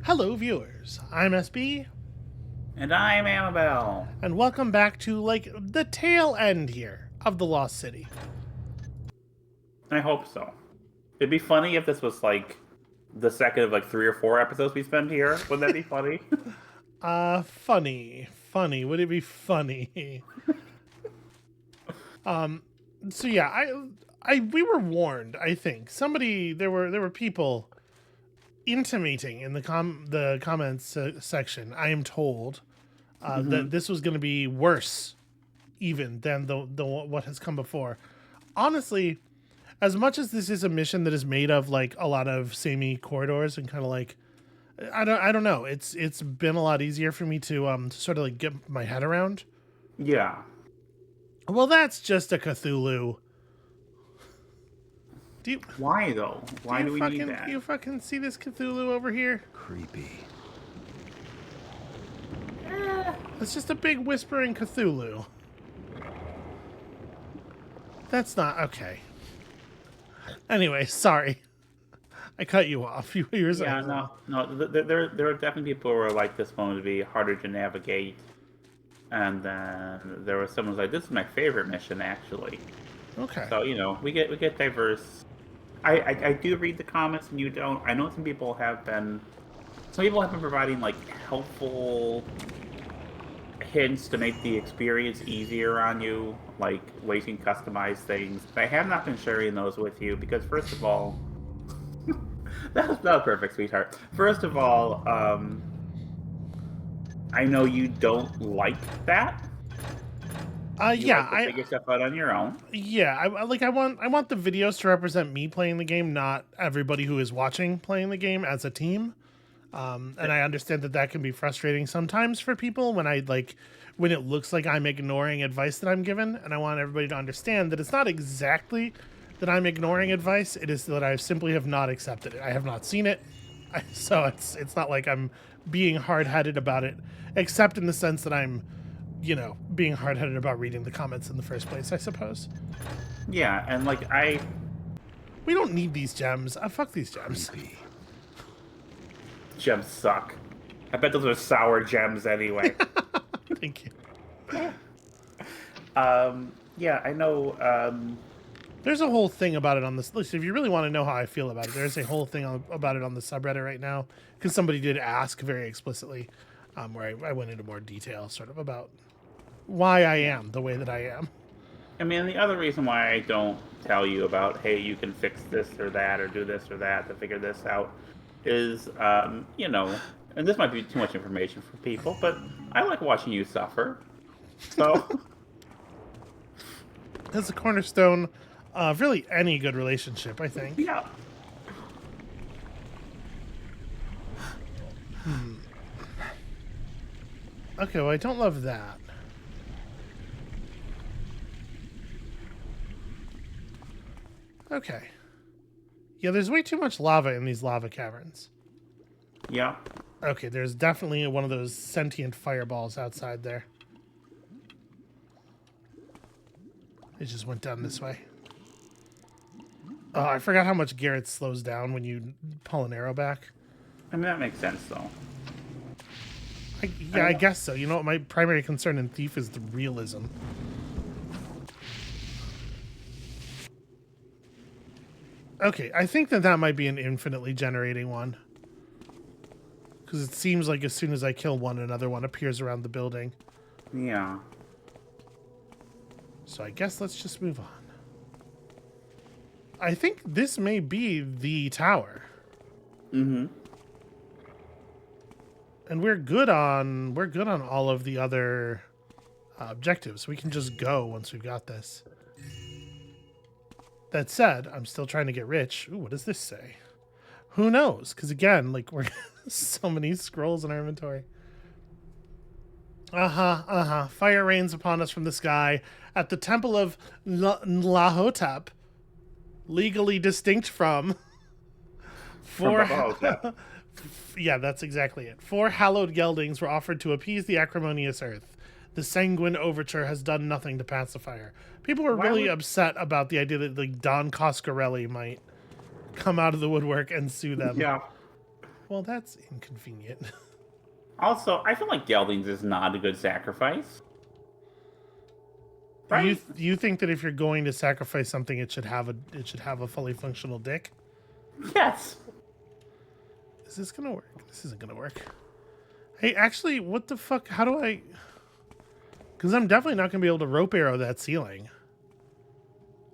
Hello, viewers. I'm SB, And I'm Amabel. and welcome back to, the tail end here of The Lost City. I hope so. It'd be funny if this was the second of 3 or 4 episodes we spend here. Wouldn't that be funny? Funny. Funny. Would it be funny? So yeah, we were warned, I think. There were people intimating in the comments section, I am told, that this was going to be worse even than the what has come before. Honestly, as much as this is a mission that is made of a lot of samey corridors and kind of I don't know, it's been a lot easier for me to sort of get my head around. Yeah. Well, that's just a Cthulhu. Do you Why though? Why do we need that? do you fucking see this Cthulhu over here? Creepy. It's just a big whispering Cthulhu. That's not okay. Anyway, sorry. I cut you off. You were saying. Yeah, no. There are definitely people who are like this one would be harder to navigate, and then there was someone who's like, "This is my favorite mission, actually." Okay. So we get diverse. I do read the comments, and you don't. I know some people have been providing helpful hints to make the experience easier on you, like ways you can customize things. But I have not been sharing those with you because, first of all, that was perfect, sweetheart. First of all, I know you don't like that. Yeah, like to figure stuff out on your own. Yeah, I want the videos to represent me playing the game, not everybody who is watching playing the game as a team. And I understand that can be frustrating sometimes for people when when it looks like I'm ignoring advice that I'm given, and I want everybody to understand that it's not exactly that I'm ignoring advice. It is that I simply have not accepted it. I have not seen it, so it's not like I'm being hard-headed about it, except in the sense that I'm, being hard-headed about reading the comments in the first place, I suppose. Yeah, and we don't need these gems. Fuck these gems. Creepy. Gems suck. I bet those are sour gems anyway. Thank you. Yeah, I know. There's a whole thing about it on this list. If you really want to know how I feel about it, there's a whole thing about it on the subreddit right now, because somebody did ask very explicitly, where I went into more detail sort of about why I am the way that I am. I mean, the other reason why I don't tell you about, hey, you can fix this or that or do this or that to figure this out is, and this might be too much information for people, but I like watching you suffer. So That's the cornerstone of really any good relationship, I think. yeah. Okay, well, I don't love that. Okay. Yeah, there's way too much lava in these lava caverns. Yeah. Okay, there's definitely one of those sentient fireballs outside there. It just went down this way. I forgot how much Garrett slows down when you pull an arrow back. I mean, that makes sense, though. I guess so. You know what? My primary concern in Thief is the realism. Okay, I think that might be an infinitely generating one. Because it seems like as soon as I kill one, another one appears around the building. Yeah. So I guess let's just move on. I think this may be the tower. Mm-hmm. And we're good on all of the other objectives. We can just go once we've got this. That said, I'm still trying to get rich. Ooh, what does this say? Who knows? Because again, we're so many scrolls in our inventory. Fire rains upon us from the sky at the temple of Lahotep, legally distinct from Yeah, that's exactly it. 4 hallowed geldings were offered to appease the acrimonious earth. The sanguine overture has done nothing to pacify her. People were really upset about the idea that Don Coscarelli might come out of the woodwork and sue them. Yeah. well, that's inconvenient. Also, I feel like geldings is not a good sacrifice. Right? You think that if you're going to sacrifice something, it should have a fully functional dick? Yes. Is this gonna work? This isn't gonna work. Hey, actually, what the fuck? How do I? Because I'm definitely not gonna be able to rope arrow that ceiling.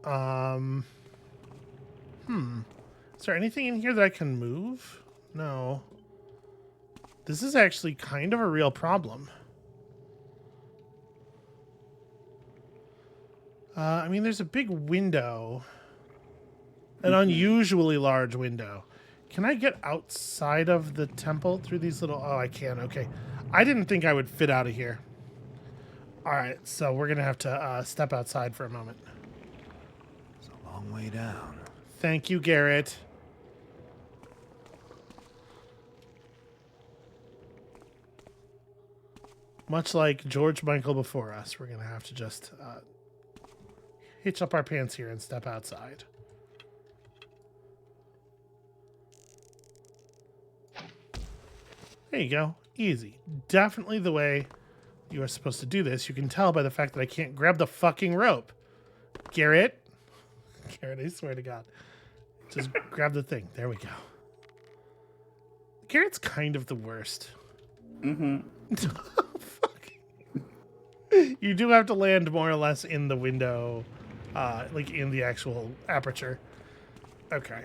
Is there anything in here that I can move? No. This is actually kind of a real problem. I mean, there's a big window. An unusually large window. Can I get outside of the temple through these little... Oh, I can. Okay. I didn't think I would fit out of here. All right, so we're going to have to step outside for a moment. It's a long way down. Thank you, Garrett. Much like George Michael before us, we're going to have to just hitch up our pants here and step outside. There you go. Easy. Definitely the way you are supposed to do this. You can tell by the fact that I can't grab the fucking rope. Garrett. Garrett, I swear to God. Just grab the thing. There we go. Garrett's kind of the worst. Mm-hmm. Fuck. You do have to land more or less in the window, like in the actual aperture. Okay.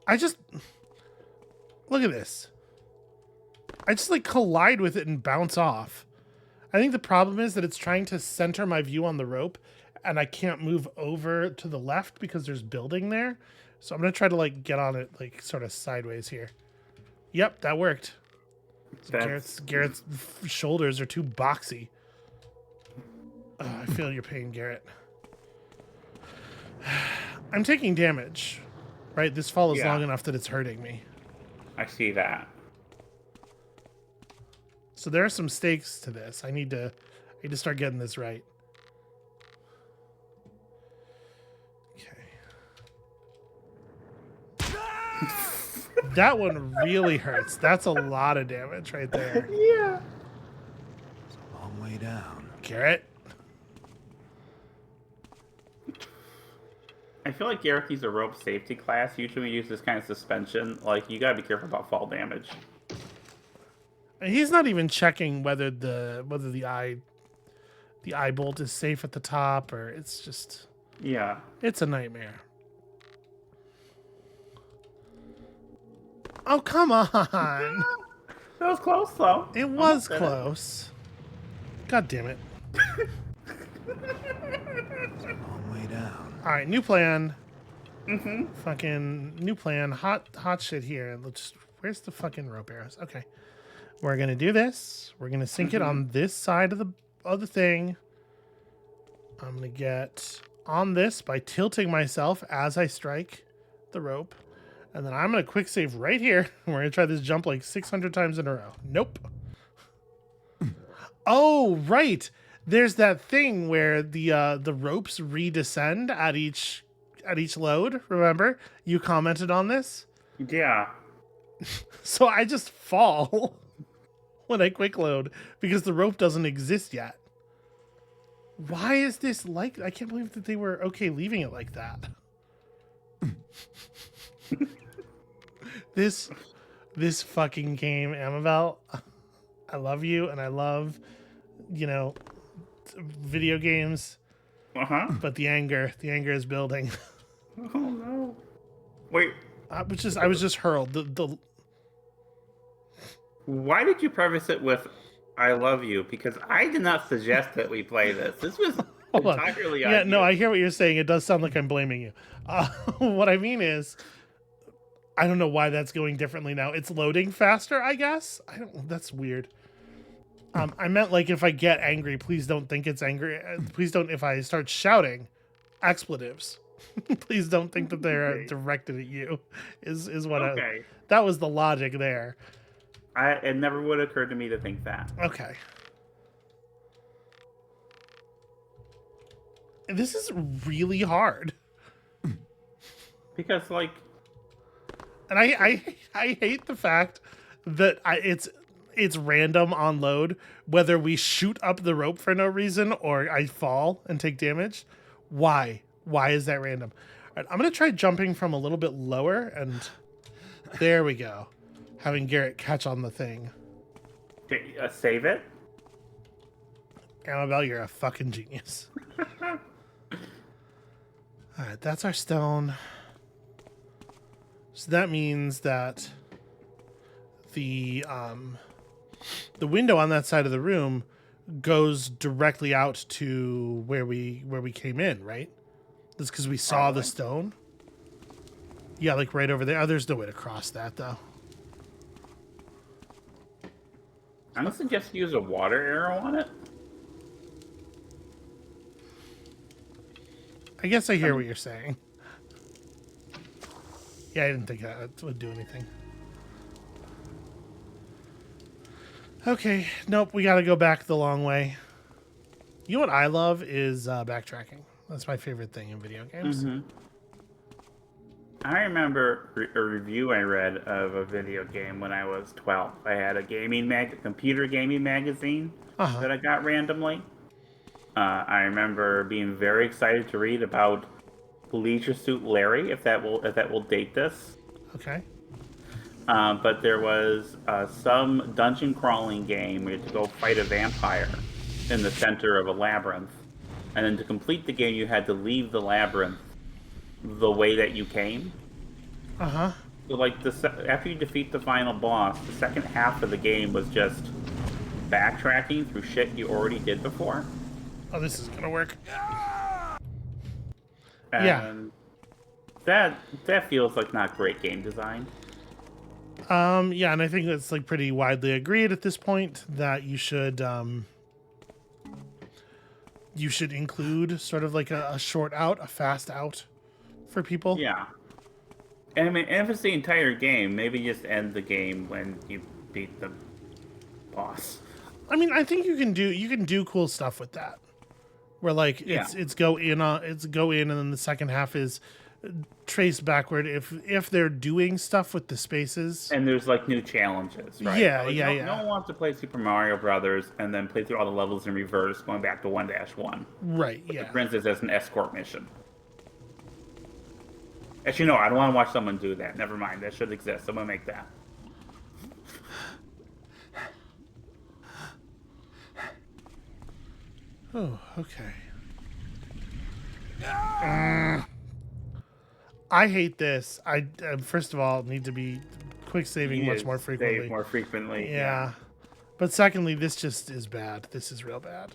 I just... Look at this. I just like collide with it and bounce off. I think the problem is that it's trying to center my view on the rope and I can't move over to the left because there's building there. So I'm going to try to like get on it like sort of sideways here. Yep, that worked. Garrett's shoulders are too boxy. Oh, I feel your pain, Garrett. I'm taking damage. Right, this fall is long enough that it's hurting me. I see that. So there are some stakes to this. I need to start getting this right. Okay. That one really hurts. That's a lot of damage right there. Yeah. It's a long way down. Garrett. I feel like Garrett needs a rope safety class. Usually we use this kind of suspension. Like, you gotta be careful about fall damage. He's not even checking whether the eye bolt is safe at the top, or it's just... Yeah. It's a nightmare. Oh, come on. That was close, though. It was close. God damn it. It's a long way down. All right, new plan. Mm-hmm. Fucking new plan. Hot shit here. Let's. Where's the fucking rope arrows? Okay, we're gonna do this. We're gonna sink it on this side of the thing. I'm gonna get on this by tilting myself as I strike the rope, and then I'm gonna quick save right here. We're gonna try this jump like 600 times in a row. Nope. Oh, right. There's that thing where the ropes redescend at each load. Remember, you commented on this. Yeah. So I just fall when I quick load because the rope doesn't exist yet. Why is this like? I can't believe that they were okay leaving it like that. This fucking game, Amabel. I love you and I love, video games. But the anger is building. Oh no! Wait, I was just hurled. why did you preface it with "I love you"? Because I did not suggest that we play this. This was entirely on Yeah, you. no, I hear what you're saying. It does sound like I'm blaming you. What I mean is, I don't know why that's going differently now. It's loading faster, I guess. That's weird. I meant like if I get angry, please don't think it's angry. Please don't, if I start shouting expletives, please don't think that they're directed at you. Is what Okay. that was the logic there. It never would have occurred to me to think that. Okay. This is really hard. Because, like, And I hate the fact that it's random on load whether we shoot up the rope for no reason or I fall and take damage. Why? Why is that random? All right, I'm gonna try jumping from a little bit lower, and there we go. Having Garrett catch on the thing. save it. Amabel, you're a fucking genius. All right, that's our stone. So that means that the window on that side of the room goes directly out to where we came in, right? That's because we saw the stone. Yeah, like right over there. Oh, there's no way to cross that though. I'm gonna suggest you use a water arrow on it. I guess I hear what you're saying. Yeah, I didn't think that would do anything. Okay, nope, we gotta go back the long way. You know what I love is backtracking. That's my favorite thing in video games. Mm-hmm. I remember a review I read of a video game when I was 12. I had a computer gaming magazine that I got randomly. I remember being very excited to read about Leisure Suit Larry, if that will date this. Okay. But there was some dungeon crawling game where you had to go fight a vampire in the center of a labyrinth, and then to complete the game, you had to leave the labyrinth the way that you came. Uh-huh. So, like, after you defeat the final boss, the second half of the game was just backtracking through shit you already did before. Oh, this is gonna work. And that feels like not great game design. Yeah, and I think that's like pretty widely agreed at this point that you should include sort of like a short out, a fast out for people. Yeah. And I mean, if it's the entire game, maybe just end the game when you beat the boss. I mean, I think you can do cool stuff with that. Where like it's go in and then the second half is trace backward if they're doing stuff with the spaces. And there's like new challenges, right? Yeah, like, yeah. No one wants to play Super Mario Brothers and then play through all the levels in reverse, going back to 1-1. Right, yeah. For instance, as an escort mission. Actually, no, I don't want to watch someone do that. Never mind, that should exist. Someone make that. Oh, okay. I hate this. I first of all need to be quick saving much more frequently. Save more frequently. Yeah. But secondly, this just is bad. This is real bad.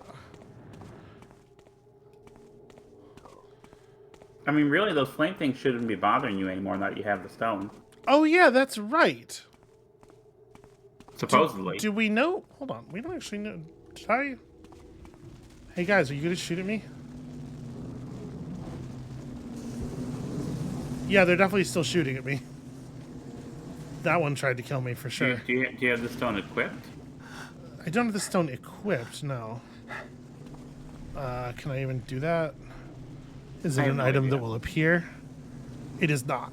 I mean, really, those flame things shouldn't be bothering you anymore now that you have the stone. Oh yeah, that's right. Supposedly. Do we know? Hold on. We don't actually know. Did I? Hey guys, are you gonna shoot at me? Yeah, they're definitely still shooting at me. That one tried to kill me for sure. Do you have the stone equipped? I don't have the stone equipped, no. Can I even do that? Is it an item that will appear? It is not.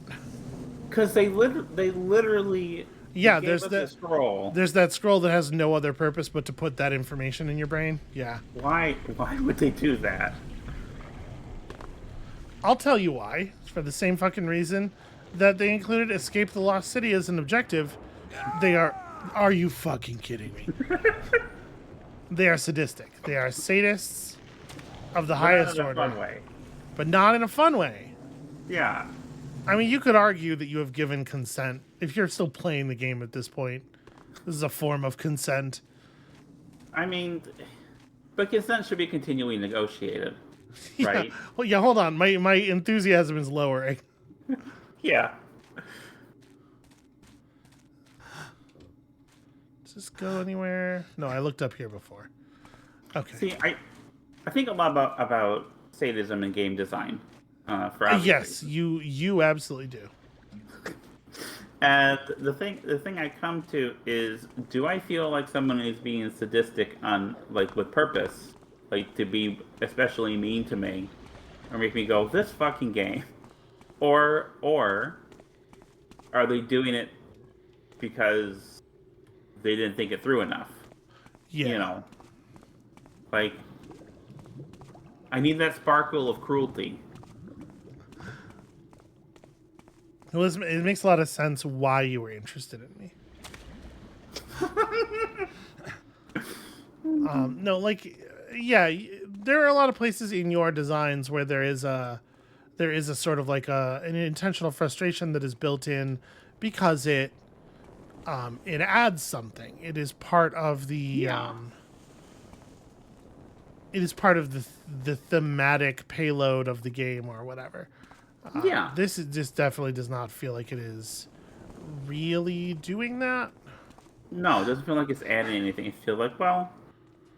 Because they literally Yeah, gave us a scroll. There's that scroll that has no other purpose but to put that information in your brain. Yeah. Why would they do that? I'll tell you why. For the same fucking reason that they included Escape the Lost City as an objective. They are you fucking kidding me? They are sadistic. They are sadists of the highest order. Fun way. But not in a fun way. Yeah. I mean, you could argue that you have given consent. If you're still playing the game at this point, this is a form of consent. I mean, but consent should be continually negotiated, right? Yeah. Well, yeah, hold on. My enthusiasm is lowering. Yeah. Does this go anywhere? No, I looked up here before. Okay. See, I think a lot about sadism in game design. For yes, you absolutely do. And the thing I come to is, do I feel like someone is being sadistic on with purpose, like to be especially mean to me, or make me go, this fucking game? Or are they doing it because they didn't think it through enough? Yeah. You know, like I need that sparkle of cruelty. It makes a lot of sense why you were interested in me. No, like, yeah, there are a lot of places in your designs where there is a sort of like an intentional frustration that is built in because it adds something. It is part of the Yeah. it is part of the thematic payload of the game or whatever. Yeah. This definitely does not feel like it is really doing that. No, it doesn't feel like it's adding anything. It feels like, well,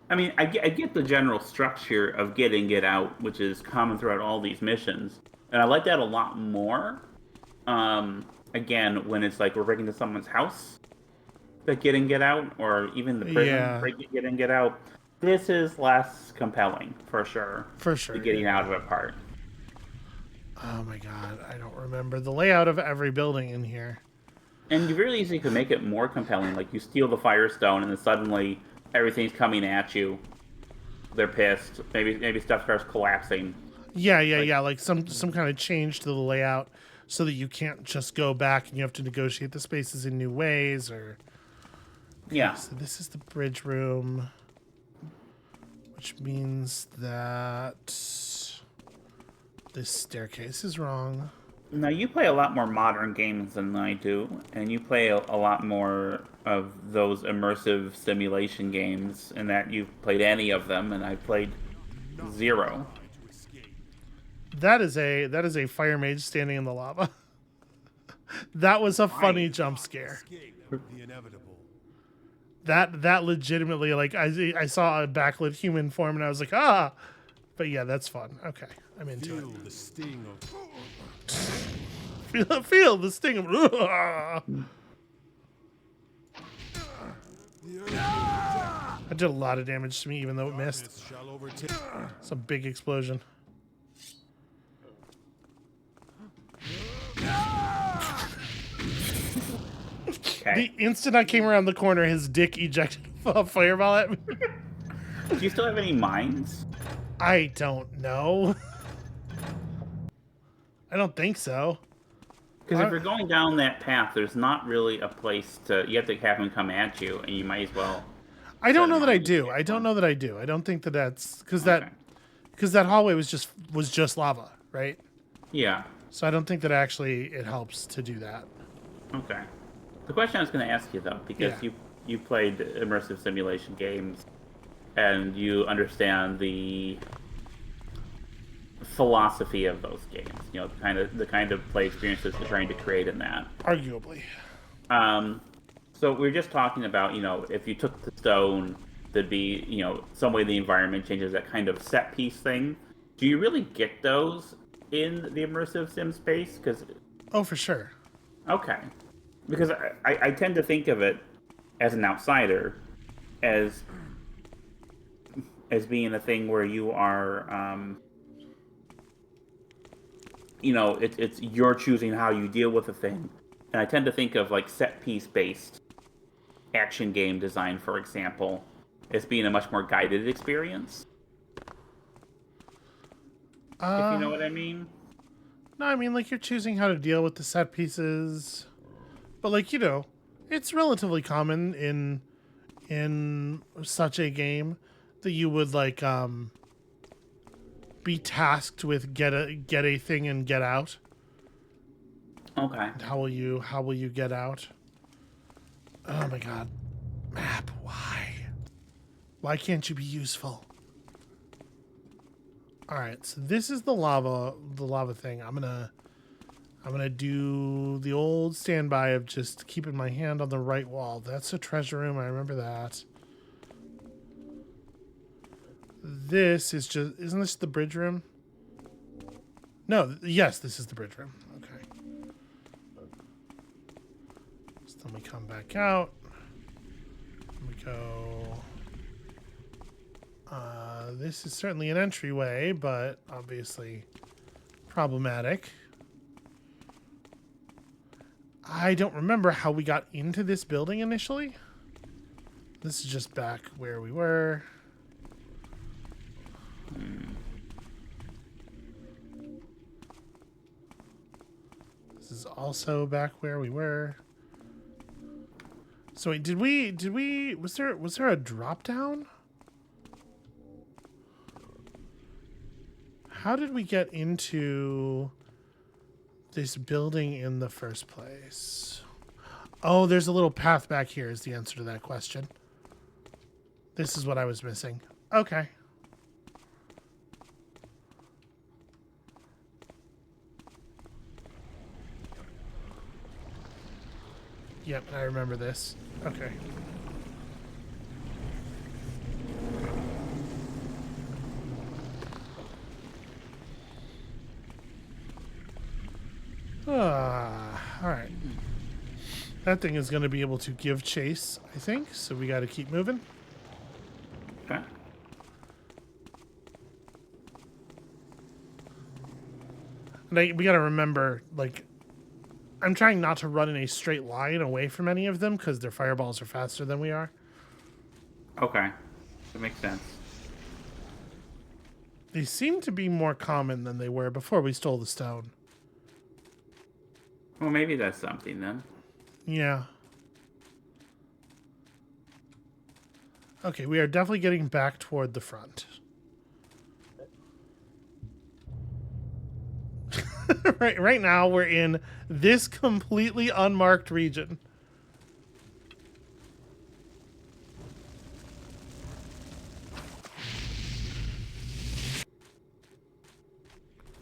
I mean, I get the general structure of get in, get out, which is common throughout all these missions, and I like that a lot more. Again, when it's like we're breaking into someone's house, that get in, get out, or even the prison, Yeah, break it, get in, get out. This is less compelling for sure. for The sure. getting Yeah. out of it part. Oh my god, I don't remember the layout of every building in here. And you really easily could make it more compelling. Like you steal the Firestone, and then suddenly everything's coming at you. They're pissed. Maybe stuff starts collapsing. Like, Yeah. Like some kind of change to the layout so that you can't just go back and you have to negotiate the spaces in new ways. Or yeah. so this is the bridge room, which means that this staircase is wrong. Now you play a lot more modern games than I do, and you play a lot more of those immersive simulation games, in that you've played any of them, and I've played zero. That is a fire mage standing in the lava. That was a funny jump scare. The inevitable. That legitimately, like, I saw a backlit human form and I was like, ah. But yeah, that's fun. Okay, I'm into Feel the sting of. it. Feel the sting of. That did a lot of damage to me, even though it missed. Shall overtake. It's a big explosion. Okay. The instant I came around the corner, his dick ejected a fireball at me. Do you still have any mines? I don't know. I don't think so. Because if you're going down that path, there's not really a place to. You have to have him come at you, and you might as well. I don't set know him that on I the do. safe I don't one. know that I do. I don't think that that's because Okay. that hallway was just lava, right? Yeah. So I don't think that actually it helps to do that. Okay. The question I was going to ask you though, because Yeah. you played immersive simulation games, and you understand the philosophy of those games. You know, the kind of play experiences they're trying to create in that. Arguably. So we were just talking about, if you took the stone, there'd be, some way the environment changes, that kind of set piece thing. Do you really get those in the immersive sim space? Because Oh, for sure. okay, because I tend to think of it as an outsider, as being a thing where you are, it's you're choosing how you deal with a thing, and I tend to think of like set piece based action game design, for example, as being a much more guided experience. If you know what I mean. No, I mean, like, you're choosing how to deal with the set pieces, but like, it's relatively common in such a game that you would like be tasked with get a thing and get out. Okay. How will you get out? Oh my god. Map, why? Why can't you be useful? Alright, so this is the lava thing. I'm gonna do the old standby of just keeping my hand on the right wall. That's a treasure room, I remember that. This is just, isn't this the bridge room? No, yes, this is the bridge room. Okay. So then we come back out. We go. This is certainly an entryway, but obviously problematic. I don't remember how we got into this building initially. This is just back where we were. This is also back where we were. So wait, was there a drop down? How did we get into this building in the first place? Oh, there's a little path back here is the answer to that question. This is what I was missing. Okay. Yep, I remember this. Okay. Alright. That thing is going to be able to give chase, I think, so we got to keep moving. Okay. And we got to remember, like, I'm trying not to run in a straight line away from any of them because their fireballs are faster than we are. Okay. That makes sense. They seem to be more common than they were before we stole the stone. Well, maybe that's something then. Yeah. Okay, we are definitely getting back toward the front. Right now, we're in this completely unmarked region.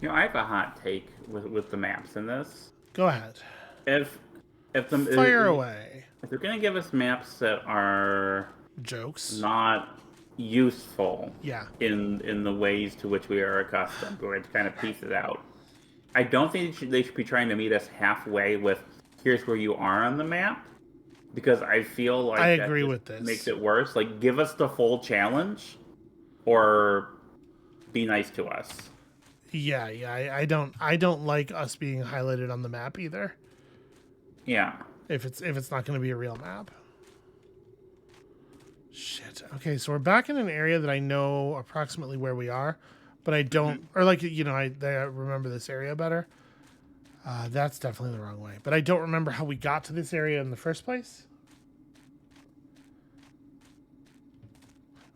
You know, I have a hot take with the maps in this. Go ahead. If Fire away. If they're gonna give us maps that are Jokes. not useful, Yeah. in the ways to which we are accustomed, we're going to kind of piece it out. I don't think they should be trying to meet us halfway with here's where you are on the map, because I feel like I that agree just with this. makes it worse. Like, give us the full challenge, or be nice to us. Yeah. I don't like us being highlighted on the map either. Yeah. If it's not going to be a real map. Shit. Okay, so we're back in an area that I know approximately where we are, but I don't, or like, you know, I remember this area better. That's definitely the wrong way, but I don't remember how we got to this area in the first place.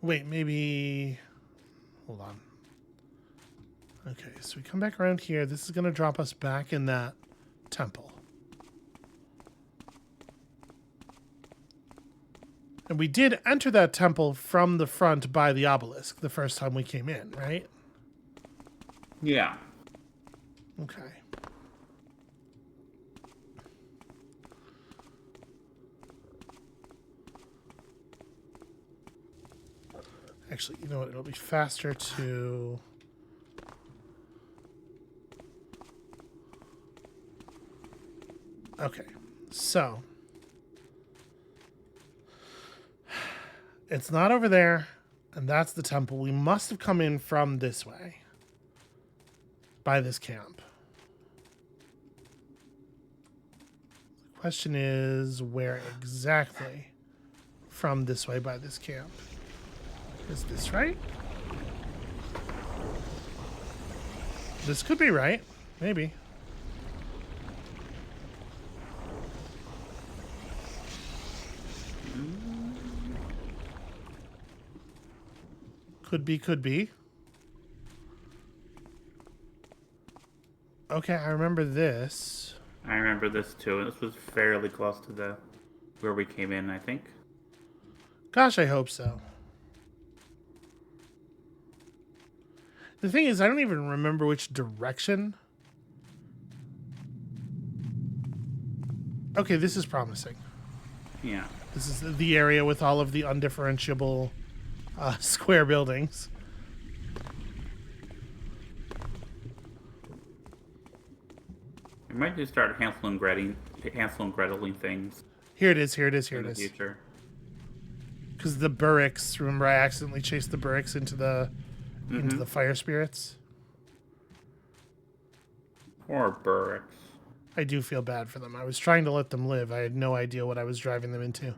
Wait, maybe, hold on. Okay, so we come back around here. This is going to drop us back in that temple. And we did enter that temple from the front by the obelisk the first time we came in, right? Yeah. Okay. Actually, you know what? It'll be faster to... Okay, so... It's not over there, and that's the temple. We must have come in from this way. By this camp. The question is, where exactly from this way by this camp? Is this right? This could be right. Maybe. Could be. Okay, I remember this. I remember this too. This was fairly close to where we came in, I think. Gosh, I hope so. The thing is, I don't even remember which direction. Okay, this is promising. Yeah. This is the area with all of the undifferentiable square buildings. We might just start Hansel and Greteling things Here it is. in the future. Because the Burricks, remember I accidentally chased the Burricks into the fire spirits? Or Burricks. I do feel bad for them. I was trying to let them live. I had no idea what I was driving them into.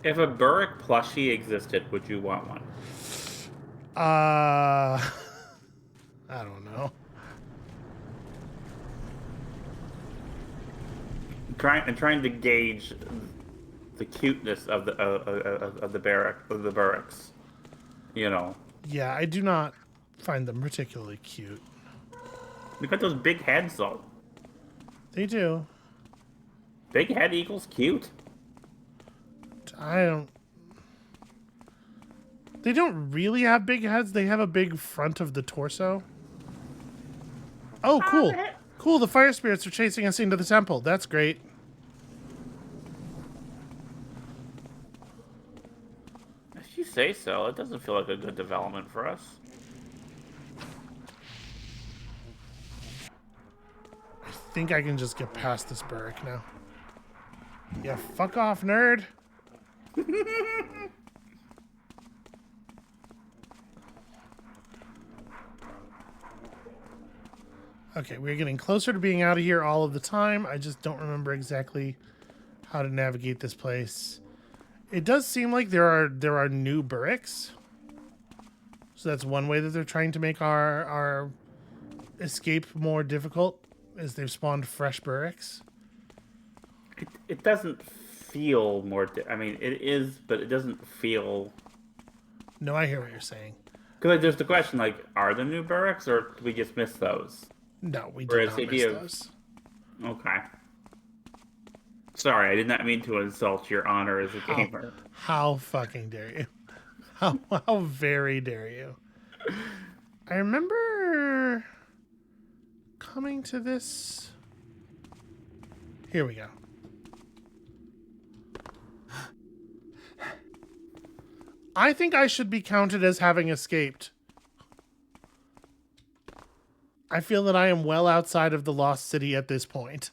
If a Burrick plushie existed, would you want one? I don't know. Trying to gauge the cuteness of the Burricks. You know. Yeah, I do not find them particularly cute. Look at those big heads, though. They do. Big head equals cute. They don't really have big heads. They have a big front of the torso. Oh, cool. Cool, the fire spirits are chasing us into the temple. That's great. If you say so, it doesn't feel like a good development for us. I think I can just get past this Burrick now. Yeah, fuck off, nerd. Okay, we're getting closer to being out of here all of the time. I just don't remember exactly how to navigate this place. It does seem like there are new Burricks. So that's one way that they're trying to make our escape more difficult, is they've spawned fresh Burricks. It doesn't feel more... I mean, it is, but it doesn't feel... No, I hear what you're saying. Because like, there's the question, like, are there new Burricks, or do we just miss those? No, we did Whereas not the miss idea of- those. Okay. Sorry, I did not mean to insult your honor as a gamer. How fucking dare you? How very dare you? I remember coming to this. Here we go. I think I should be counted as having escaped. I feel that I am well outside of the lost city at this point.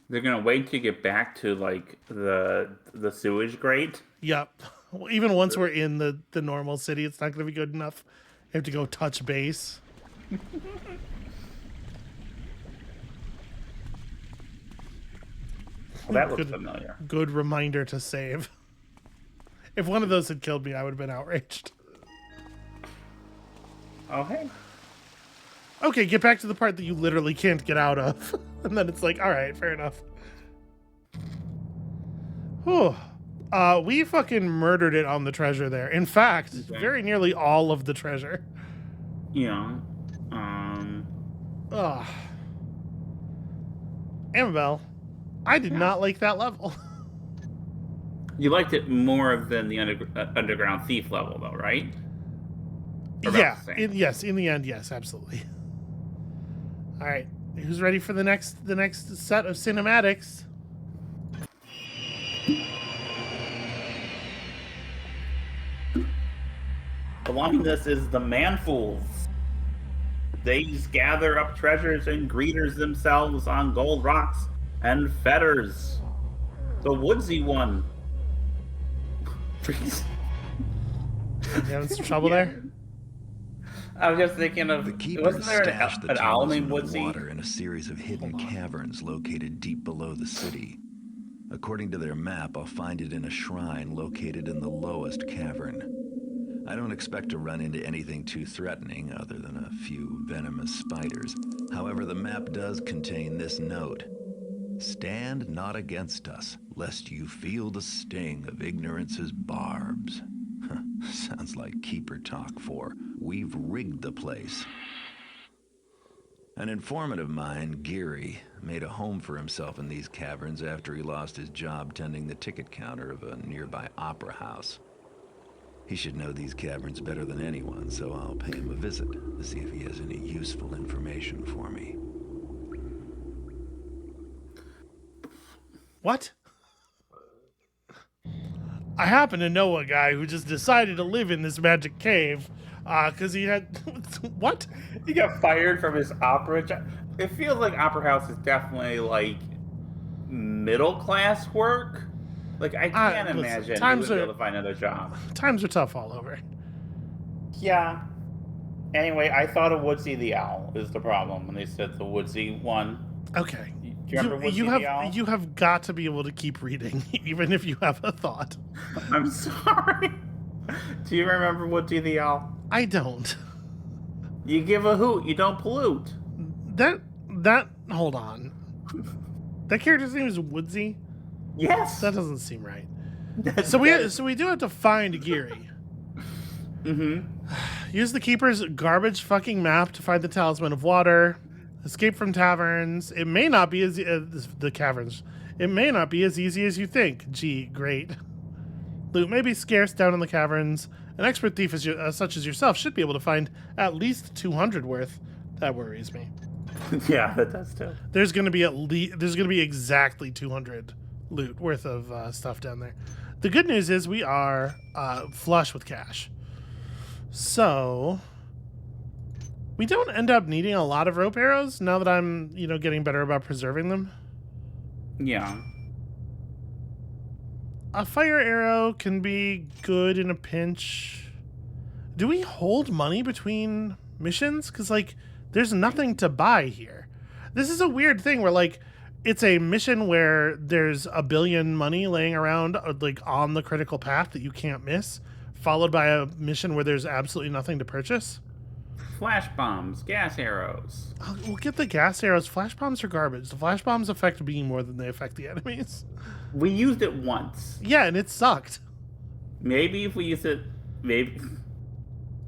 They're gonna wait to get back to like the sewage grate. Yep. Well, even once we're in the normal city, it's not going to be good enough. You have to go touch base. Well, that looks familiar. Good reminder to save. If one of those had killed me, I would have been outraged. Oh, hey. Okay, get back to the part that you literally can't get out of. And then it's like, all right, fair enough. Whew. We fucking murdered it on the treasure there. In fact, Okay. very nearly all of the treasure. Yeah. Ugh. Amabel, I did not like that level. You liked it more than the underground thief level, though, right? Or about Yeah, the same? yes, in the end, yes, absolutely. All right, who's ready for the next set of cinematics? Belonging to this is the Manfools. They gather up treasures and greeters themselves on gold rocks and fetters. The woodsy one. Please. You having some trouble there? I was just thinking of... The keeper wasn't there stashed the an owl tunnels named in the Woodsy? water in a series of hidden caverns located deep below the city. According to their map, I'll find it in a shrine located in the lowest cavern. I don't expect to run into anything too threatening other than a few venomous spiders. However, the map does contain this note. Stand not against us, lest you feel the sting of ignorance's barbs. Sounds like keeper talk for, we've rigged the place. An informant of mine, Geary, made a home for himself in these caverns after he lost his job tending the ticket counter of a nearby opera house. He should know these caverns better than anyone, so I'll pay him a visit to see if he has any useful information for me. What? I happen to know a guy who just decided to live in this magic cave because he had... What? He got fired from his opera job. It feels like opera house is definitely like middle class work. Like I can't listen, imagine he times would be are- able to find another job. Times are tough all over. Yeah, Anyway, I thought of Woodsy the Owl is the problem when they said the Woodsy one. Okay. Do you remember Woodsy the Owl? You have got to be able to keep reading, even if you have a thought. I'm sorry. Do you remember Woodsy the Owl? I don't. You give a hoot, you don't pollute. Hold on. That character's name is Woodsy? Yes. That doesn't seem right. So we do have to find Geary. Mm-hmm. Use the Keeper's garbage fucking map to find the Talisman of Water. Escape from taverns. It may not be as the caverns. It may not be as easy as you think. Gee, great. Loot may be scarce down in the caverns. An expert thief such as yourself should be able to find at least 200 worth. That worries me. Yeah, that does too. There's going to be exactly 200 loot worth of stuff down there. The good news is we are flush with cash. So we don't end up needing a lot of rope arrows now that I'm, getting better about preserving them. Yeah. A fire arrow can be good in a pinch. Do we hold money between missions? Because, there's nothing to buy here. This is a weird thing where, it's a mission where there's a billion money laying around, on the critical path that you can't miss, followed by a mission where there's absolutely nothing to purchase. Flash bombs, gas arrows. We'll get the gas arrows. Flash bombs are garbage. The flash bombs affect me more than they affect the enemies. We used it once. Yeah, and it sucked. Maybe if we use it, maybe.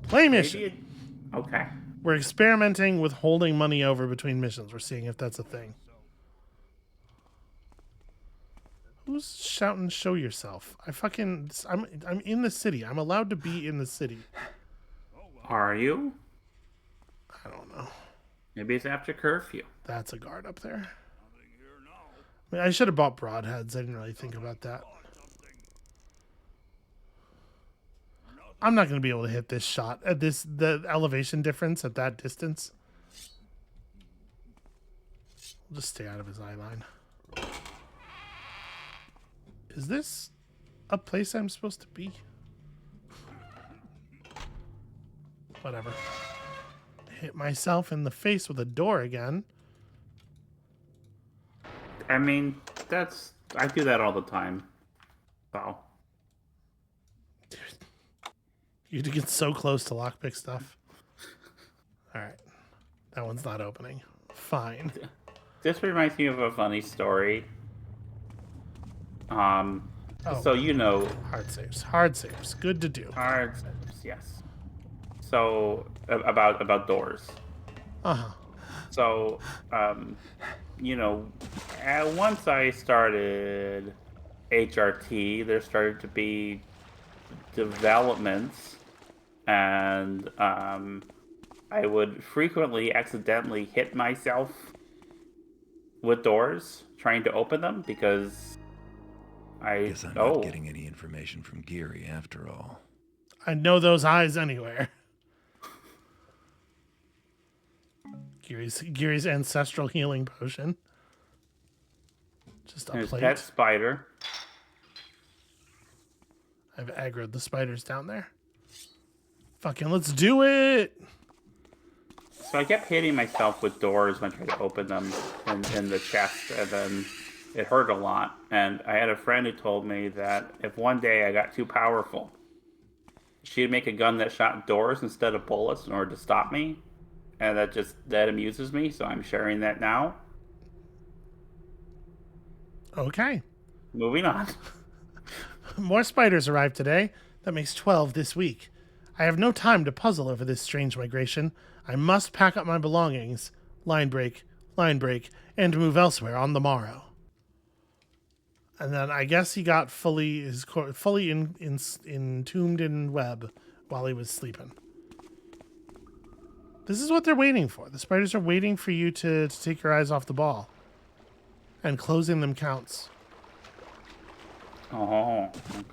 Play mission. Okay. We're experimenting with holding money over between missions. We're seeing if that's a thing. Who's shouting, show yourself? I'm in the city. I'm allowed to be in the city. Are you? I don't know. Maybe it's after curfew. That's a guard up there. I should have bought broadheads. I didn't really think about that. I'm not going to be able to hit this shot at the elevation difference at that distance. We'll just stay out of his eye line. Is this a place I'm supposed to be? Whatever. Hit myself in the face with a door again. I mean, I do that all the time. So. Dude, you get so close to lockpick stuff. Alright. That one's not opening. Fine. This reminds me of a funny story. Oh, So hard saves. Good to do. Hard saves, yes. So about doors. Uh-huh. So once I started HRT, there started to be developments, and I would frequently accidentally hit myself with doors trying to open them because I guess I'm not getting any information from Geary after all. I know those eyes anywhere. Geary's ancestral healing potion. Just a There's plate. pet spider. I've aggroed the spiders down there. Fucking let's do it! So I kept hitting myself with doors when I tried to open them in the chest, and then it hurt a lot. And I had a friend who told me that if one day I got too powerful, she'd make a gun that shot doors instead of bullets in order to stop me. And that amuses me, so I'm sharing that now. Okay. Moving on. More spiders arrived today. That makes 12 this week. I have no time to puzzle over this strange migration. I must pack up my belongings, line break, and move elsewhere on the morrow. And then I guess he got fully entombed in web while he was sleeping. This is what they're waiting for. The spiders are waiting for you to take your eyes off the ball. And closing them counts. Oh, okay.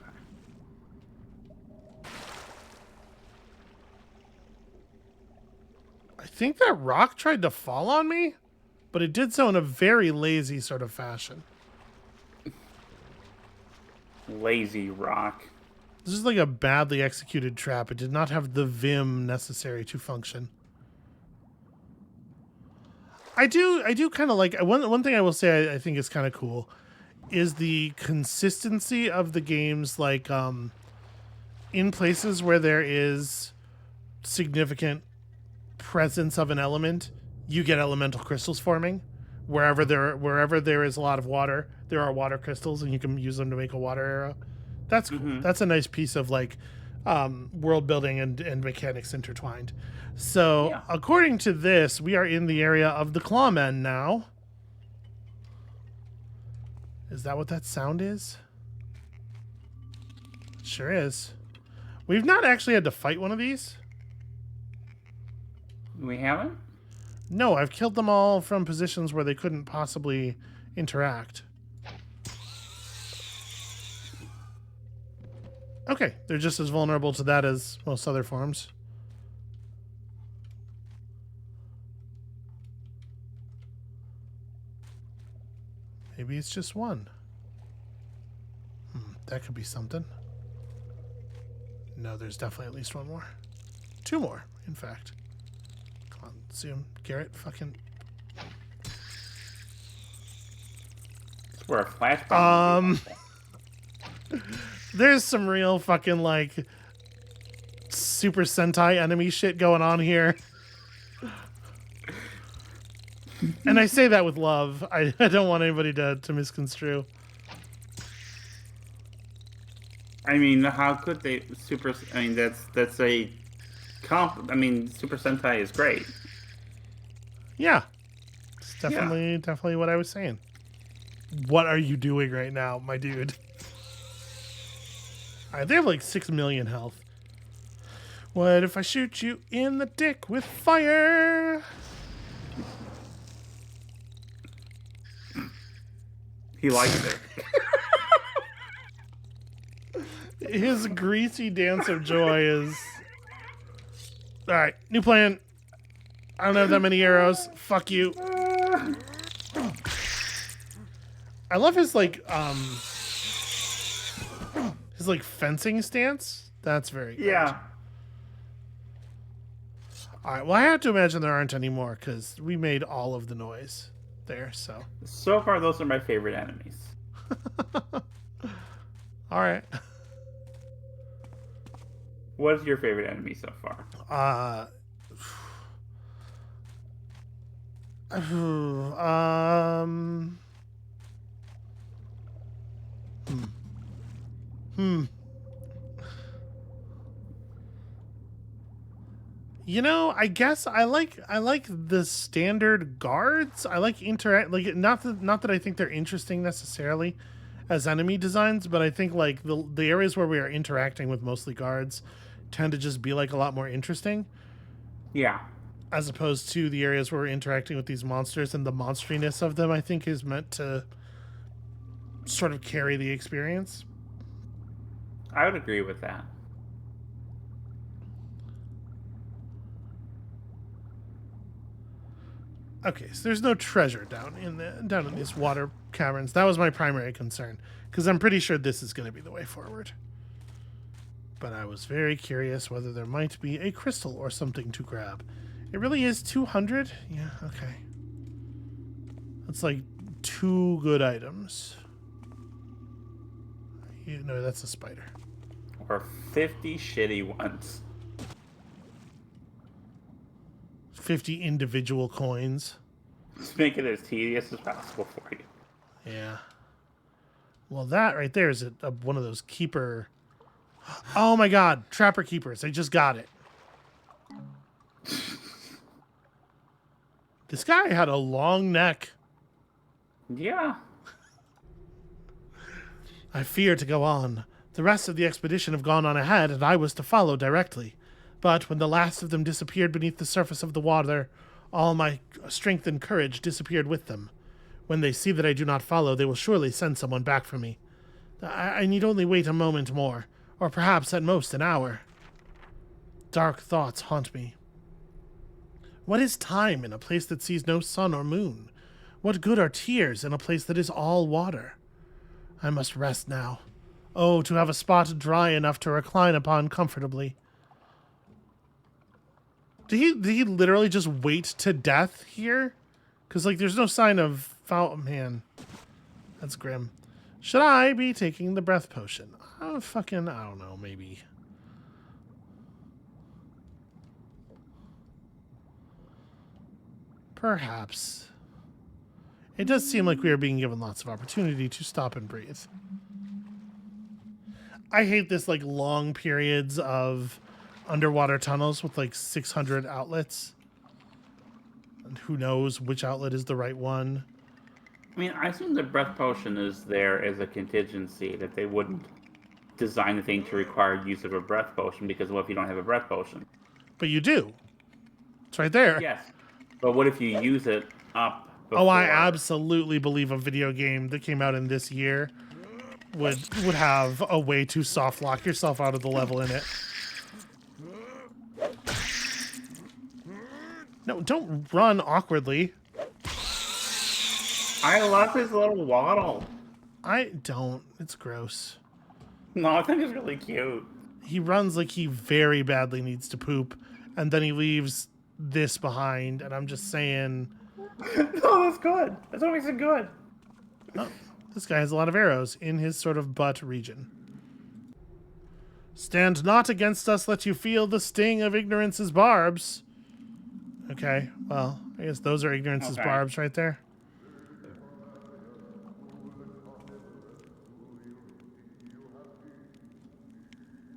I think that rock tried to fall on me, but it did so in a very lazy sort of fashion. Lazy rock. This is like a badly executed trap. It did not have the vim necessary to function. I do kind of like one thing I will say I think is kind of cool is the consistency of the games, like in places where there is significant presence of an element, you get elemental crystals forming. Wherever there is a lot of water, there are water crystals, and you can use them to make a water arrow. That's cool. Mm-hmm. That's a nice piece of like world building and mechanics intertwined. So Yeah. according to this, we are in the area of the clawmen now. Is that what that sound is? It sure is. We've not actually had to fight one of these. We haven't? No, I've killed them all from positions where they couldn't possibly interact. Okay, they're just as vulnerable to that as most other forms. Maybe it's just one. That could be something. No, there's definitely at least one more. Two more, in fact. Come on, zoom. Garrett, fucking... It's where a flashbang. There's some real fucking, like, Super Sentai enemy shit going on here. And I say that with love. I don't want anybody to misconstrue. I mean, how could they Super Sentai is great. Yeah. It's definitely what I was saying. What are you doing right now, my dude? Alright, they have like 6 million health. What if I shoot you in the dick with fire? He likes it. His greasy dance of joy is... Alright, new plan. I don't have that many arrows. Fuck you. I love his like fencing stance. That's very good. Yeah. Alright, well I have to imagine there aren't any more because we made all of the noise there, so. So far, those are my favorite enemies. Alright. What is your favorite enemy so far? You know, I guess I like the standard guards. I like not that I think they're interesting necessarily as enemy designs, but I think like the areas where we are interacting with mostly guards tend to just be like a lot more interesting. Yeah. As opposed to the areas where we're interacting with these monsters, and the monsteriness of them, I think, is meant to sort of carry the experience. I would agree with that. Okay, so there's no treasure down in these water caverns. That was my primary concern, because I'm pretty sure this is going to be the way forward. But I was very curious whether there might be a crystal or something to grab. It really is 200? Yeah, okay. That's like 2 good items. You know, that's a spider. Or 50 shitty ones. 50 individual coins. Just make it as tedious as possible for you. Yeah. Well, that right there is one of those keeper... Oh my god, trapper keepers. I just got it. This guy had a long neck. Yeah. I fear to go on. The rest of the expedition have gone on ahead, and I was to follow directly. But when the last of them disappeared beneath the surface of the water, all my strength and courage disappeared with them. When they see that I do not follow, they will surely send someone back for me. I need only wait a moment more, or perhaps at most an hour. Dark thoughts haunt me. What is time in a place that sees no sun or moon? What good are tears in a place that is all water? I must rest now. Oh, to have a spot dry enough to recline upon comfortably. Did he literally just wait to death here? Because, like, there's no sign of foul... Man, that's grim. Should I be taking the breath potion? I don't know, maybe. Perhaps. It does seem like we are being given lots of opportunity to stop and breathe. I hate this, like, long periods of underwater tunnels with, like, 600 outlets. And who knows which outlet is the right one. I mean, I assume the breath potion is there as a contingency, that they wouldn't design the thing to require use of a breath potion, because what if you don't have a breath potion? But you do. It's right there. Yes. But what if you use it up before? Oh, I absolutely believe a video game that came out in this year would have a way to soft lock yourself out of the level in it. No, don't run awkwardly. I love his little waddle. I don't. It's gross. No, I think it's really cute. He runs like he very badly needs to poop, and then he leaves this behind, and I'm just saying... No, that's good. That's what makes it good. Oh, this guy has a lot of arrows in his sort of butt region. Stand not against us, let you feel the sting of ignorance's barbs. Okay, well, I guess those are ignorance's barbs right there.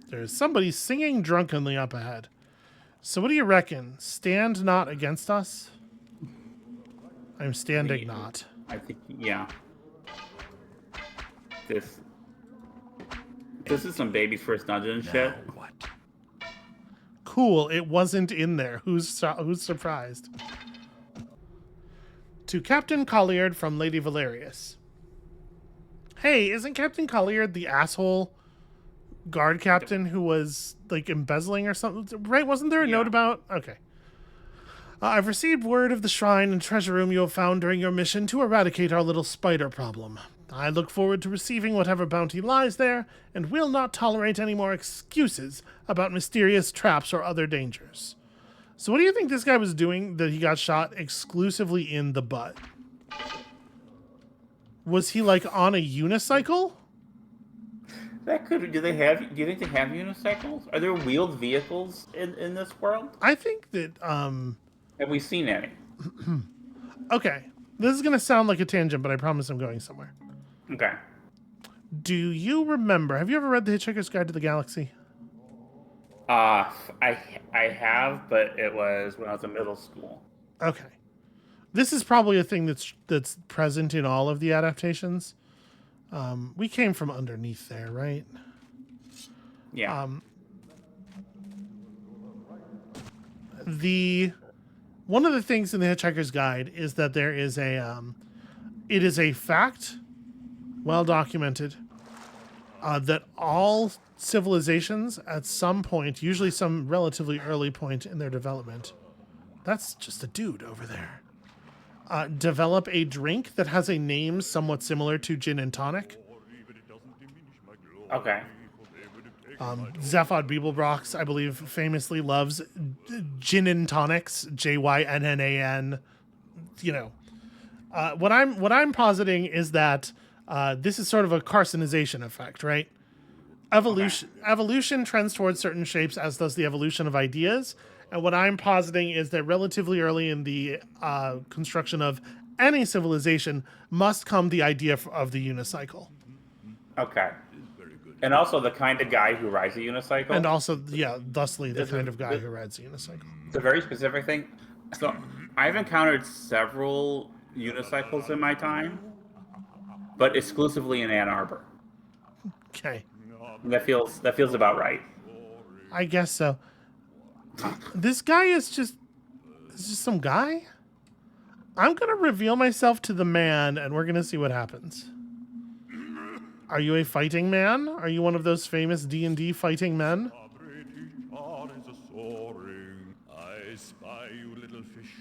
There's somebody singing drunkenly up ahead. So what do you reckon? Stand not against us? I'm standing not. I think, yeah. This is some baby's first dungeon shit. What? Cool, it wasn't in there. Who's surprised? To Captain Colliard from Lady Valerius. Hey, isn't Captain Colliard the asshole guard captain who was, like, embezzling or something? Right? Wasn't there a note about... Okay. I've received word of the shrine and treasure room you have found during your mission to eradicate our little spider problem. I look forward to receiving whatever bounty lies there, and will not tolerate any more excuses about mysterious traps or other dangers. So what do you think this guy was doing that he got shot exclusively in the butt? Was he, like, on a unicycle? That could... Do you think they have unicycles? Are there wheeled vehicles in this world? I think that, Have we seen any? Okay. This is going to sound like a tangent, but I promise I'm going somewhere. Okay. Do you remember... Have you ever read The Hitchhiker's Guide to the Galaxy? I have, but it was when I was in middle school. Okay. This is probably a thing that's present in all of the adaptations. We came from underneath there, right? Yeah. One of the things in the Hitchhiker's Guide is that there is it is a fact, well documented, that all civilizations at some point, usually some relatively early point in their development, that's just a dude over there, develop a drink that has a name somewhat similar to gin and tonic. Okay. Zaphod Beeblebrox, I believe, famously loves gin and tonics, JYNNAN. You know, what I'm positing is that this is sort of a carcinization effect, right? Evolution trends towards certain shapes, as does the evolution of ideas. And what I'm positing is that relatively early in the construction of any civilization must come the idea of the unicycle. Okay. And also the kind of guy who rides a unicycle. And also, yeah, thusly the kind of guy who rides a unicycle. It's a very specific thing. So I've encountered several unicycles in my time, but exclusively in Ann Arbor. Okay. That feels about right. I guess so. This guy is just some guy. I'm gonna reveal myself to the man, and we're gonna see what happens. Are you a fighting man? Are you one of those famous D&D fighting men? I spy you, little fish.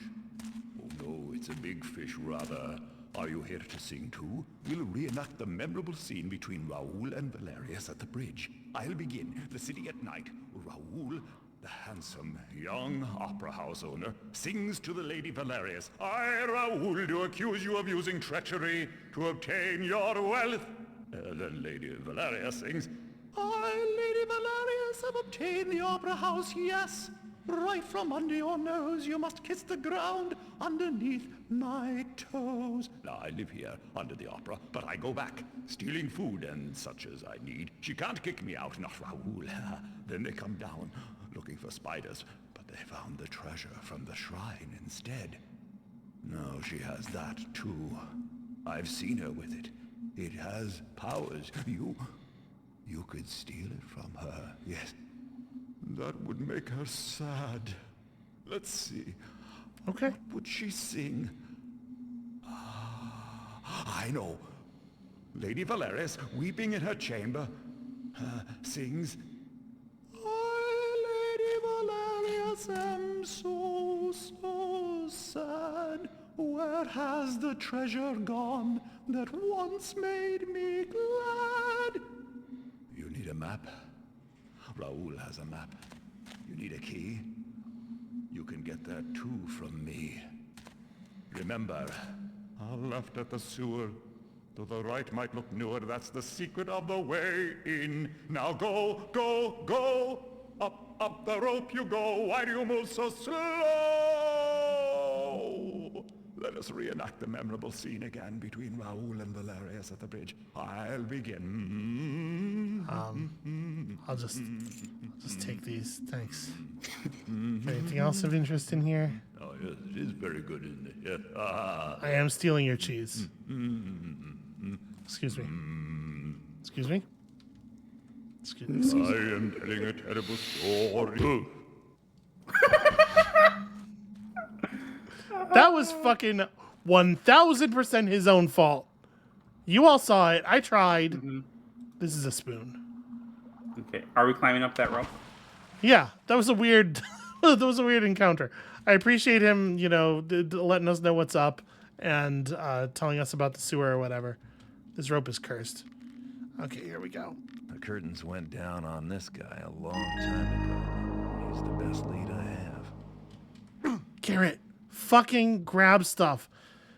Oh no, it's a big fish, rather. Are you here to sing too? We'll reenact the memorable scene between Raoul and Valerius at the bridge. I'll begin. The city at night. Raoul, the handsome, young opera house owner, sings to the Lady Valerius. I, Raoul, do accuse you of using treachery to obtain your wealth. Then Lady Valerius sings, I, Lady Valerius, have obtained the opera house, yes. Right from under your nose, you must kiss the ground underneath my toes. Now, I live here under the opera, but I go back, stealing food and such as I need. She can't kick me out, not Raoul. Then they come down, looking for spiders, but they found the treasure from the shrine instead. No, she has that too. I've seen her with it. It has powers. You could steal it from her, yes. That would make her sad. Let's see. Okay. What would she sing? I know. Lady Valerius, weeping in her chamber, sings, I, Lady Valerius, am so, so sad. Where has the treasure gone that once made me glad? You need a map? Raoul has a map. You need a key? You can get that too from me. Remember, I left at the sewer. Though the right might look newer, that's the secret of the way in. Now go, go, go! Up, up the rope you go! Why do you move so slow? Let us reenact the memorable scene again between Raoul and Valerius at the bridge. I'll begin. I'll just take these. Thanks. Anything else of interest in here? Oh, yes, it is very good, isn't it? Yeah. I am stealing your cheese. Excuse me. Excuse me? Excuse me. I am telling a terrible story. That was fucking 1000% his own fault. You all saw it. I tried. Mm-hmm. This is a spoon. Okay. Are we climbing up that rope? Yeah, that was a weird that was a weird encounter. I appreciate him, letting us know what's up and telling us about the sewer or whatever. This rope is cursed. Okay, here we go. The curtains went down on this guy a long time ago. He's the best lead I have. Garrett, fucking grab stuff.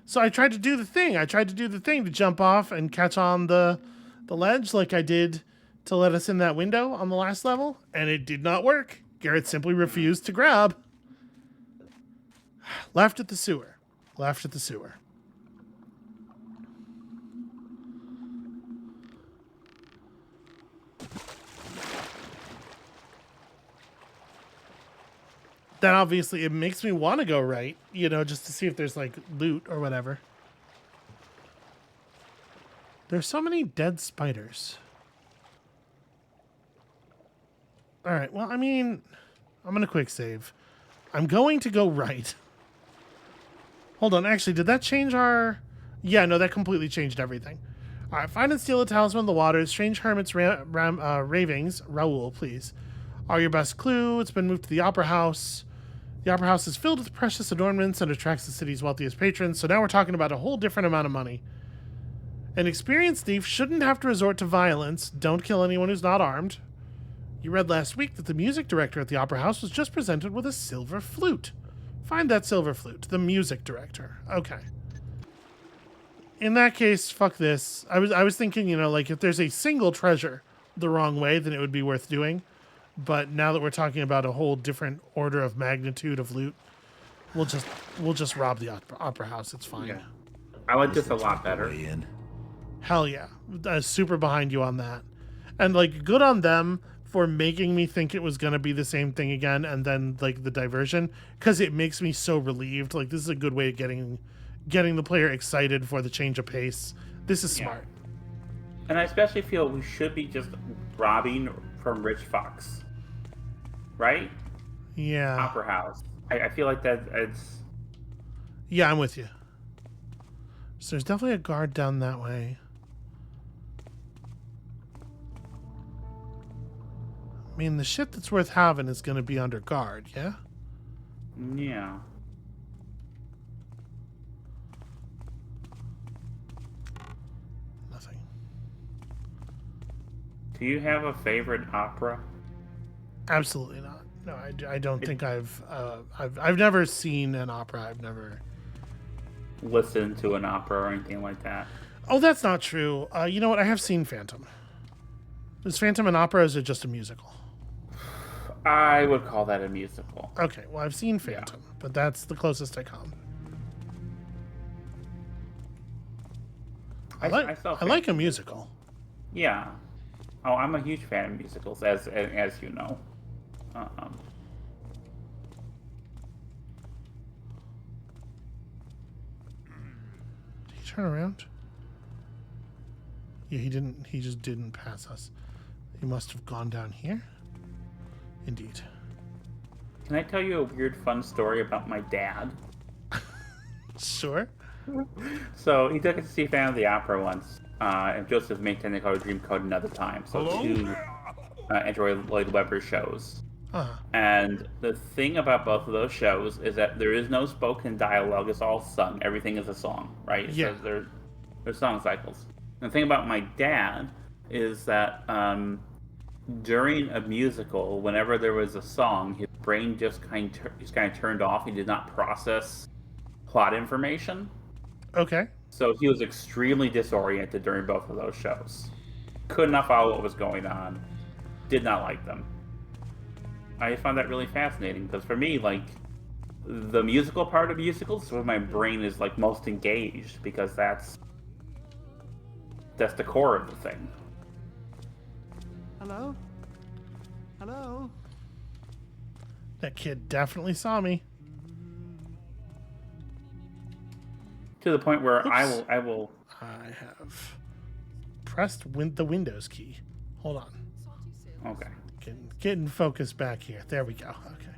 So I tried to do the thing. I tried to do the thing to jump off and catch on the ledge like I did to let us in that window on the last level, and it did not work. Garrett simply refused to grab. Left at the sewer. Left at the sewer. Then obviously it makes me want to go right, just to see if there's like loot or whatever. There's so many dead spiders. All right, well, I mean, I'm going to quick save. I'm going to go right. Hold on, actually, did that change our... Yeah, no, that completely changed everything. All right, find and steal a talisman of the waters. Strange hermit's ravings. Raoul, please. Are your best clue. It's been moved to the opera house. The opera house is filled with precious adornments and attracts the city's wealthiest patrons. So now we're talking about a whole different amount of money. An experienced thief shouldn't have to resort to violence. Don't kill anyone who's not armed. You read last week that the music director at the opera house was just presented with a silver flute. Find that silver flute. The music director. Okay. In that case, fuck this. I was thinking, like if there's a single treasure the wrong way, then it would be worth doing. But now that we're talking about a whole different order of magnitude of loot, we'll just rob the opera house. It's fine. Yeah. I like this a lot better. Way in. Hell yeah. Super behind you on that. And like good on them for making me think it was going to be the same thing again and then like the diversion, because it makes me so relieved. Like this is a good way of getting the player excited for the change of pace. This is smart. And I especially feel we should be just robbing from Rich Fox. Right? Yeah. Opera house. I feel like that it's... Yeah, I'm with you. So there's definitely a guard down that way. I mean, the shit that's worth having is going to be under guard, yeah? Yeah. Do you have a favorite opera? Absolutely not. No, I don't think I've never seen an opera. I've never. Listen to an opera or anything like that? Oh, that's not true. You know what? I have seen Phantom. Is Phantom an opera or is it just a musical? I would call that a musical. Okay, well, I've seen Phantom, but that's the closest I come. I like a musical. Yeah. Oh, I'm a huge fan of musicals, as you know. Um, Did he turn around? Yeah, he didn't. He just didn't pass us. He must have gone down here. Indeed. can I tell you a weird, fun story about my dad? Sure. So he took us to see Phantom of the Opera once, and Joseph made Technicolor Dreamcoat another time. So two Andrew Lloyd Webber shows. Uh-huh. And the thing about both of those shows is that there is no spoken dialogue; it's all sung. Everything is a song, right? Yeah. So there's song cycles. And the thing about my dad is that during a musical, whenever there was a song, his brain just kind of turned off. He did not process plot information. Okay. So he was extremely disoriented during both of those shows. Could not follow what was going on. Did not like them. I found that really fascinating because for me, like, the musical part of musicals is where my brain is like most engaged because that's the core of the thing. Hello? Hello? That kid definitely saw me. To the point where I Oops. will. I have pressed the Windows key. Hold on. Okay. Getting focused back here. There we go. Okay.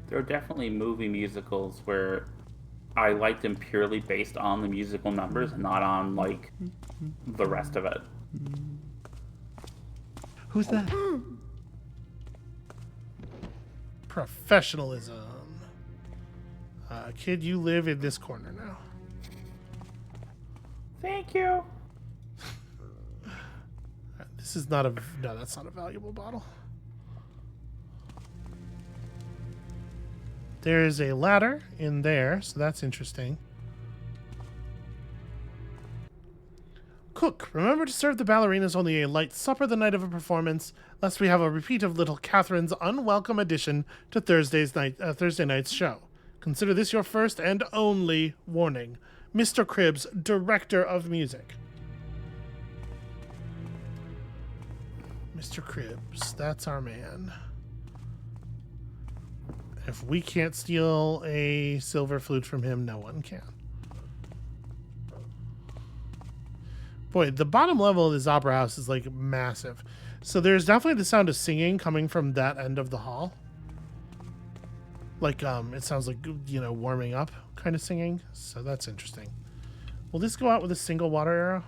There are definitely movie musicals where I like them purely based on the musical numbers, not on like the rest of it. Who's that? Professionalism. Kid, you live in this corner now. Thank you. This is not a... No, that's not a valuable bottle. There is a ladder in there, so that's interesting. Cook, remember to serve the ballerinas only a light supper the night of a performance, lest we have a repeat of little Catherine's unwelcome addition to Thursday night's show. Consider this your first and only warning. Mr. Cribbs, director of music. Mr. Cribbs, that's our man. If we can't steal a silver flute from him, no one can. Boy, the bottom level of this opera house is like massive. So there's definitely the sound of singing coming from that end of the hall. Like, it sounds like, you know, warming up kind of singing. So that's interesting. Will this go out with a single water arrow?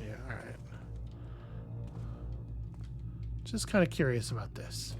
Yeah, all right. Just kind of curious about this.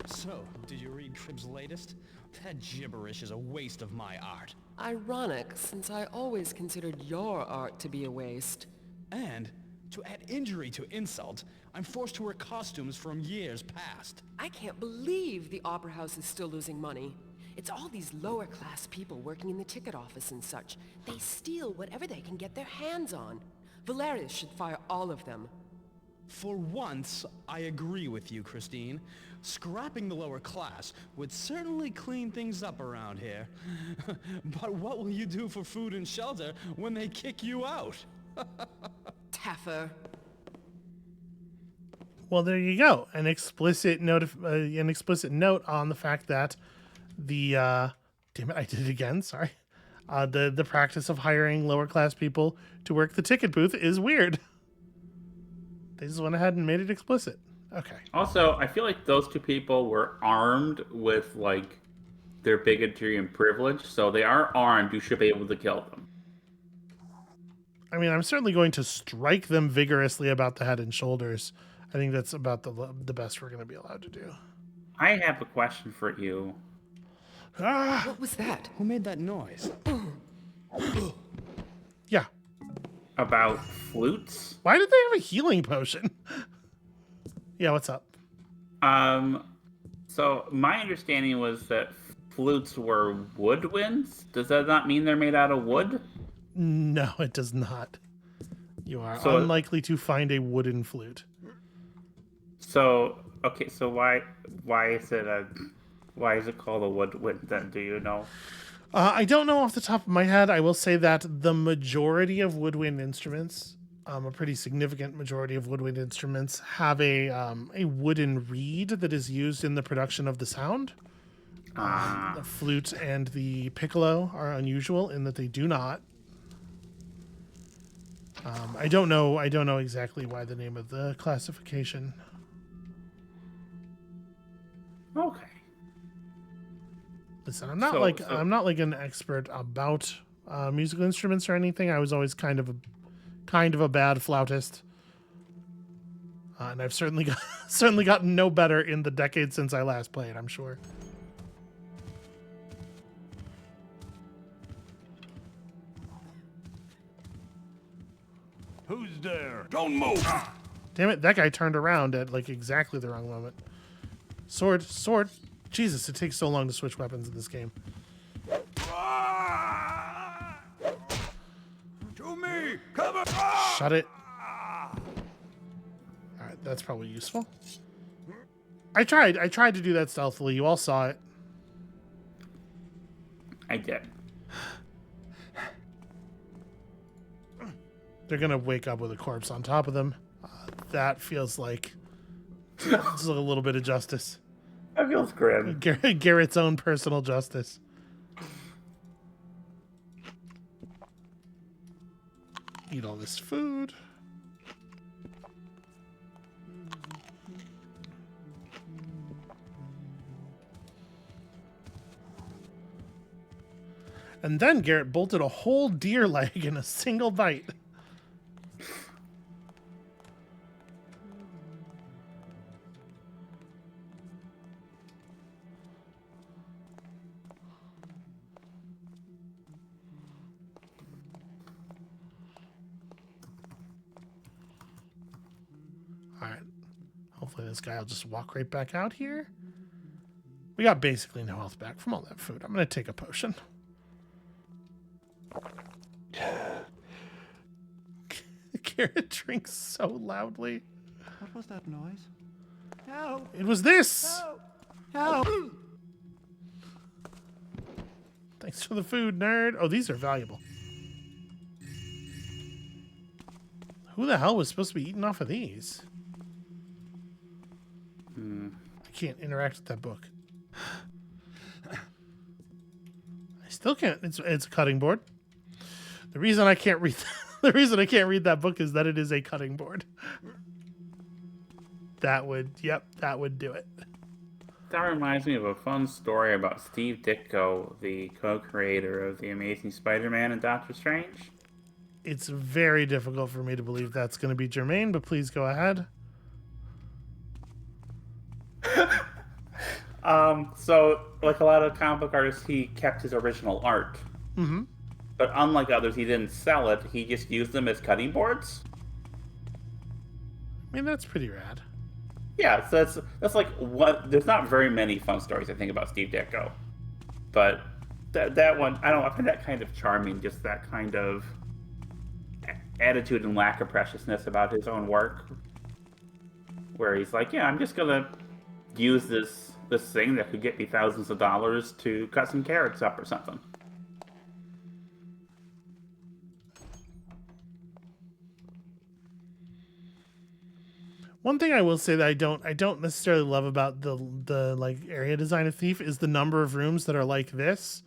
So, did you read Cribb's latest? That gibberish is a waste of my art. Ironic, since I always considered your art to be a waste. And, to add injury to insult, I'm forced to wear costumes from years past. I can't believe the Opera House is still losing money. It's all these lower-class people working in the ticket office and such. They steal whatever they can get their hands on. Valerius should fire all of them. For once, I agree with you, Christine. Scrapping the lower class would certainly clean things up around here. But what will you do for food and shelter when they kick you out? Taffer. Well, there you go. An explicit note on the fact that the damn it, I did it again. Sorry. The practice of hiring lower class people to work the ticket booth is weird. They just went ahead and made it explicit. Okay. Also, I feel like those two people were armed with, like, their bigotry and privilege, so they are armed. You should be able to kill them. I mean, I'm certainly going to strike them vigorously about the head and shoulders. I think that's about the best we're going to be allowed to do. I have a question for you. Ah! What was that? Who made that noise? Yeah. About flutes? Why did they have a healing potion? Yeah, what's up? So my understanding was that flutes were woodwinds. Does that not mean they're made out of wood? No, it does not. You are So- unlikely to find a wooden flute. So okay, so why is it called a woodwind then? Do you know? I don't know off the top of my head. I will say that the majority of woodwind instruments, a pretty significant majority of woodwind instruments, have a wooden reed that is used in the production of the sound. The flute and the piccolo are unusual in that they do not. I don't know exactly why the name of the classification. Okay. Listen, I'm not So- like so- I'm not like an expert about musical instruments or anything. I was always kind of a bad flautist, and I've certainly gotten no better in the decades since I last played. I'm sure. Who's there? Don't move! Damn it! That guy turned around at like exactly the wrong moment. Sword. Jesus, it takes so long to switch weapons in this game. To me! Cover! Shut it. All right, that's probably useful. I tried to do that stealthily. You all saw it. I did. They're gonna wake up with a corpse on top of them. That feels like it's a little bit of justice. That feels grim. Garrett's own personal justice. Eat all this food. And then Garrett bolted a whole deer leg in a single bite. All right. Hopefully this guy will just walk right back out here. We got basically no health back from all that food. I'm going to take a potion. Garrett drinks so loudly. What was that noise? Help! It was this. Help! Thanks for the food, nerd. Oh, these are valuable. Who the hell was supposed to be eating off of these? I can't interact with that book. I still can't. It's a cutting board. The reason I can't read that book is that it is a cutting board. That would do it. That reminds me of a fun story about Steve Ditko, the co-creator of The Amazing Spider-Man and Doctor Strange. It's very difficult for me to believe that's going to be germane, but please go ahead. So, like a lot of comic book artists, he kept his original art. Mm-hmm. But unlike others, he didn't sell it. He just used them as cutting boards. I mean, that's pretty rad. Yeah, so that's like what. There's not very many fun stories I think about Steve Ditko, but that one I find that kind of charming. Just that kind of attitude and lack of preciousness about his own work, where he's like, yeah, I'm just gonna use this thing that could get me thousands of dollars to cut some carrots up or something. One thing I will say that I don't necessarily love about the like area design of Thief is the number of rooms that are like this,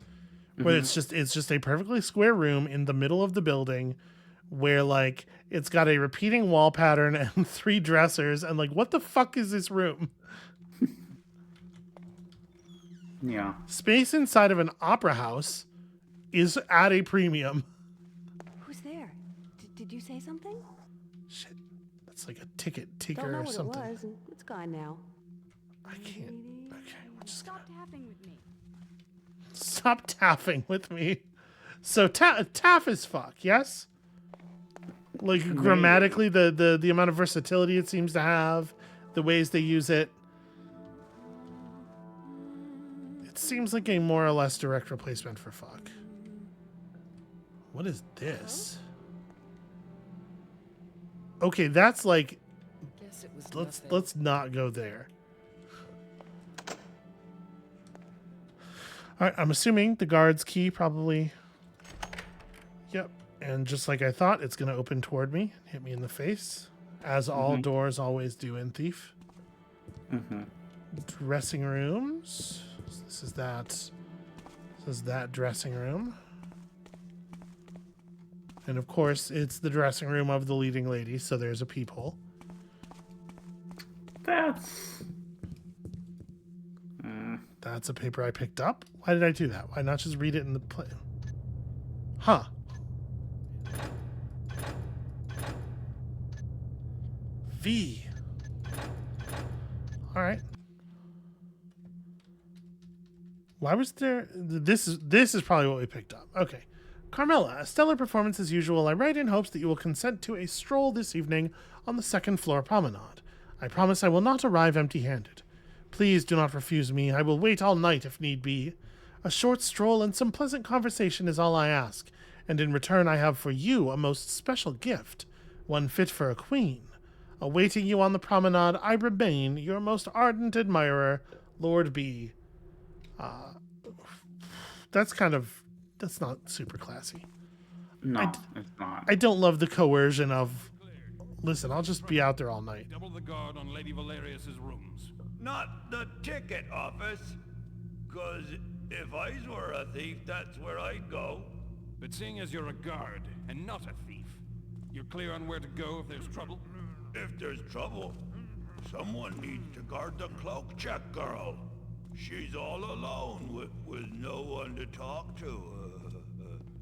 where it's just a perfectly square room in the middle of the building where like it's got a repeating wall pattern and 3 dressers, and like, what the fuck is this room? Yeah. Space inside of an opera house is at a premium. Who's there? Did you say something? Shit, that's like a ticket Don't taker know or what something. it was, and it's gone now. I can't. Okay, we're just Stop tapping with me. stop taffing with me. So taff is fuck, yes? Like grammatically, the amount of versatility it seems to have, the ways they use it. It seems like a more or less direct replacement for fuck. What is this? Okay, that's like, Guess it was let's nothing. let's not go there. All right, I'm assuming the guard's key probably. Yep, and just like I thought, it's gonna open toward me, hit me in the face, as all doors always do in Thief. Dressing rooms. So this is that. This is that dressing room. And of course, it's the dressing room of the leading lady, so there's a peephole. That's a paper I picked up. Why did I do that? Why not just read it in the play? Huh. V. All right. Why was there? This is probably what we picked up. Okay. Carmela, a stellar performance as usual. I write in hopes that you will consent to a stroll this evening on the second floor promenade. I promise I will not arrive empty-handed. Please do not refuse me. I will wait all night if need be. A short stroll and some pleasant conversation is all I ask, and in return I have for you a most special gift, one fit for a queen. Awaiting you on the promenade, I remain your most ardent admirer, Lord B. That's not super classy. No, it's not. I don't love the coercion of, listen, I'll just be out there all night. Double the guard on Lady Valerius's rooms. Not the ticket office. 'Cause if I were a thief, that's where I'd go. But seeing as you're a guard and not a thief, you're clear on where to go if there's trouble? If there's trouble, someone needs to guard the cloak check girl. She's all alone with no one to talk to.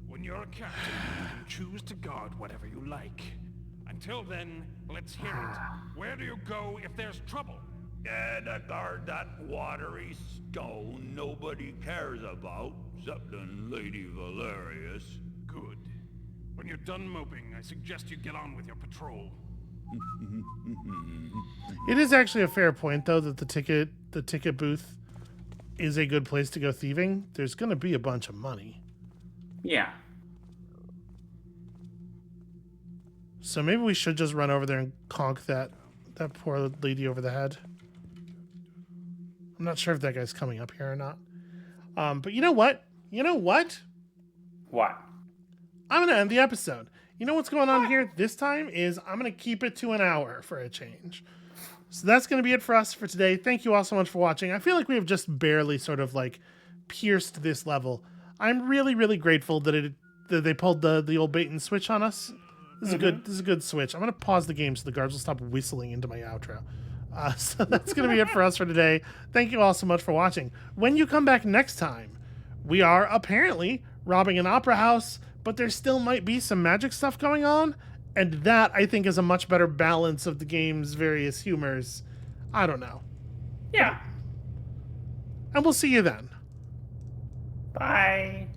When you're a captain, you can choose to guard whatever you like. Until then, let's hear it. Where do you go if there's trouble? Yeah, to guard that watery stone nobody cares about, except Lady Valerius. Good. When you're done moping, I suggest you get on with your patrol. It is actually a fair point, though, that the ticket booth is a good place to go thieving. There's going to be a bunch of money. Yeah. So maybe we should just run over there and conk that poor lady over the head. I'm not sure if that guy's coming up here or not. But you know what? What? I'm going to end the episode. You know what's going on here this time is I'm going to keep it to an hour for a change. So that's going to be it for us for today. Thank you all so much for watching. I feel like we have just barely sort of like pierced this level. I'm really, really grateful that they pulled the old bait and switch on us. This is a good switch. I'm going to pause the game so the guards will stop whistling into my outro. So that's going to be it for us for today. Thank you all so much for watching. When you come back next time, we are apparently robbing an opera house, but there still might be some magic stuff going on. And that, I think, is a much better balance of the game's various humors. I don't know. Yeah. And we'll see you then. Bye.